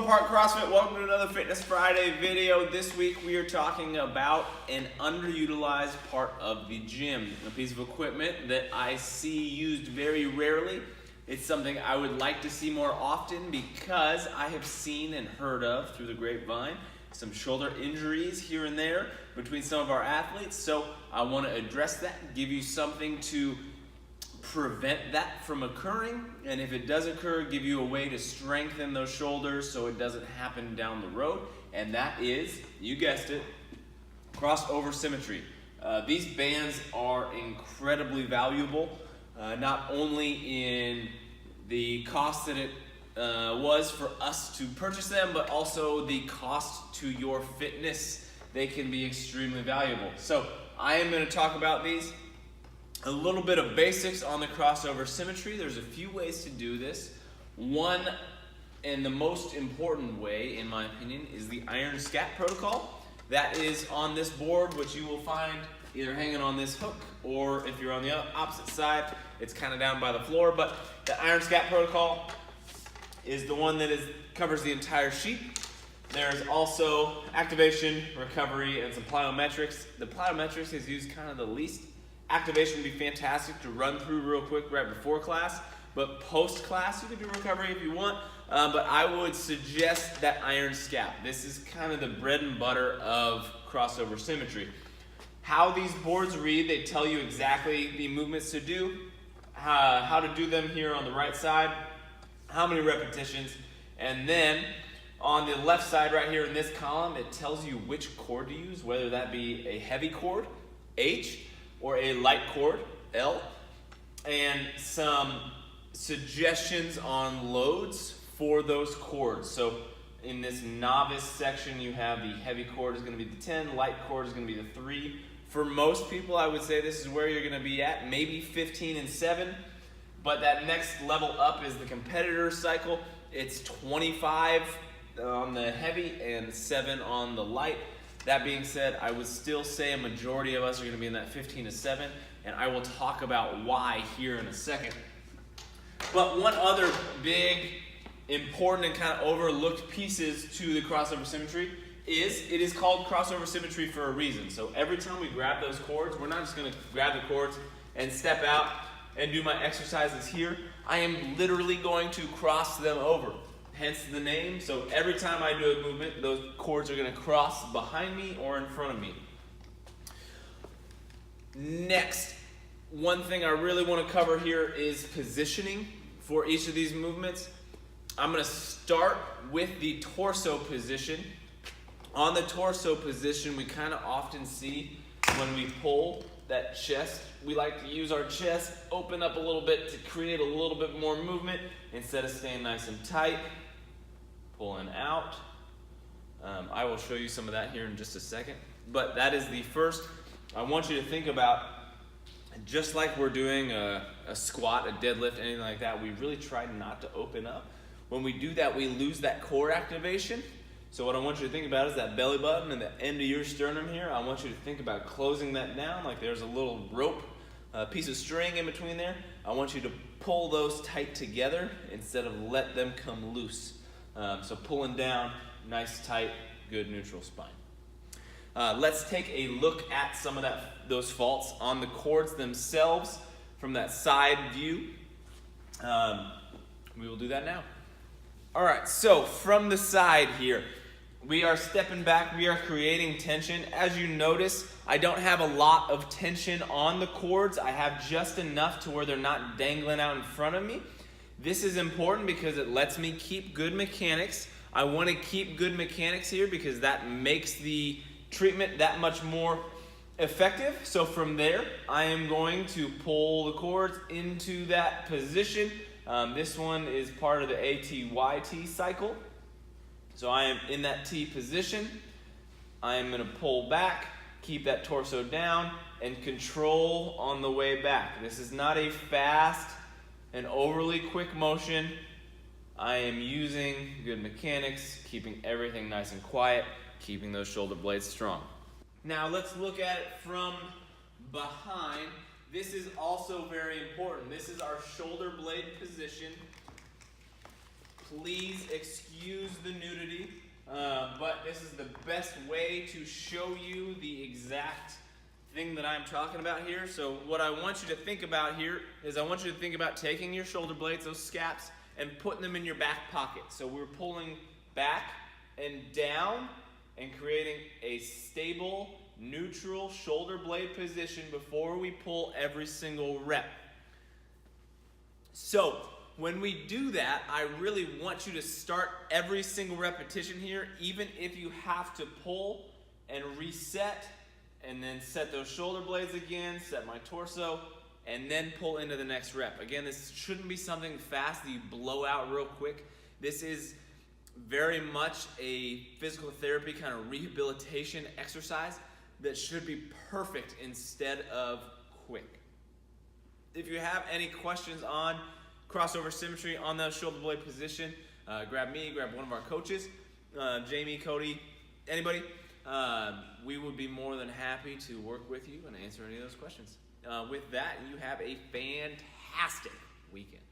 Overland Park CrossFit. Welcome to another Fitness Friday video. This week we are talking about an underutilized part of the gym, a piece of equipment that I see used very rarely. It's something I would like to see more often because I have seen and heard of through the grapevine some shoulder injuries here and there between some of our athletes. So I want to address that, give you something to prevent that from occurring, and if it does occur, give you a way to strengthen those shoulders so it doesn't happen down the road, and that is, you guessed it, Crossover Symmetry. These bands are incredibly valuable, not only in the cost that it was for us to purchase them, but also the cost to your fitness. They can be extremely valuable. So I am going to talk about these. A little bit of basics on the Crossover Symmetry. There's a few ways to do this. One, and the most important way, in my opinion, is the iron scat protocol. That is on this board, which you will find either hanging on this hook, or if you're on the opposite side, it's kind of down by the floor. But the iron scat protocol is the one that covers the entire sheet. There's also activation, recovery, and some plyometrics. The plyometrics is used kind of the least. Activation would be fantastic to run through real quick right before class, but post-class you can do recovery if you want, but I would suggest that iron scap. This is kind of the bread and butter of Crossover Symmetry. How these boards read, they tell you exactly the movements to do, how to do them here on the right side, how many repetitions, and then on the left side right here in this column, it tells you which cord to use, whether that be a heavy cord, H, or a light cord, L, and some suggestions on loads for those cords. So in this novice section, you have the heavy cord is going to be the 10, light cord is going to be the 3. For most people, I would say this is where you're going to be at, maybe 15 and 7, but that next level up is the competitor cycle. It's 25 on the heavy and 7 on the light. That being said, I would still say a majority of us are going to be in that 15 to 7, and I will talk about why here in a second. But one other big, important, and kind of overlooked pieces to the Crossover Symmetry is it is called Crossover Symmetry for a reason. So every time we grab those cords, we're not just going to grab the cords and step out and do my exercises here. I am literally going to cross them over. Hence the name. So every time I do a movement, those cords are going to cross behind me or in front of me. Next, one thing I really want to cover here is positioning for each of these movements. I'm going to start with the torso position. On the torso position, we kind of often see when we pull that chest, we like to use our chest, open up a little bit to create a little bit more movement instead of staying nice and tight. Pulling out. I will show you some of that here in just a second. But that is the first. I want you to think about, just like we're doing a squat, a deadlift, anything like that, we really try not to open up. When we do that, we lose that core activation. So what I want you to think about is that belly button and the end of your sternum here. I want you to think about closing that down like there's a little rope, a piece of string in between there. I want you to pull those tight together instead of let them come loose. So pulling down, nice, tight, good neutral spine. Let's take a look at some of those faults on the cords themselves from that side view. We will do that now. All right, so from the side here, we are stepping back, we are creating tension. As you notice, I don't have a lot of tension on the cords. I have just enough to where they're not dangling out in front of me. This is important because it lets me keep good mechanics. I want to keep good mechanics here because that makes the treatment that much more effective. So from there, I am going to pull the cords into that position. This one is part of the ATYT cycle. So I am in that T position. I am going to pull back, keep that torso down, and control on the way back. This is not a fast and overly quick motion. I am using good mechanics, keeping everything nice and quiet, keeping those shoulder blades strong. Now let's look at it from behind. This is also very important. This is our shoulder blade position. Please excuse the nudity, but this is the best way to show you the exact thing that I'm talking about here. So what I want you to think about here is I want you to think about taking your shoulder blades, those scaps, and putting them in your back pocket. So we're pulling back and down and creating a stable, neutral shoulder blade position before we pull every single rep. So when we do that, I really want you to start every single repetition here, even if you have to pull and reset, and then set those shoulder blades again, set my torso, and then pull into the next rep. Again, this shouldn't be something fast that you blow out real quick. This is very much a physical therapy kind of rehabilitation exercise that should be perfect instead of quick. If you have any questions on crossover symmetry on the shoulder blade position, grab me, grab one of our coaches, Jamie, Cody, anybody. We would be more than happy to work with you and answer any of those questions. With that, you have a fantastic weekend.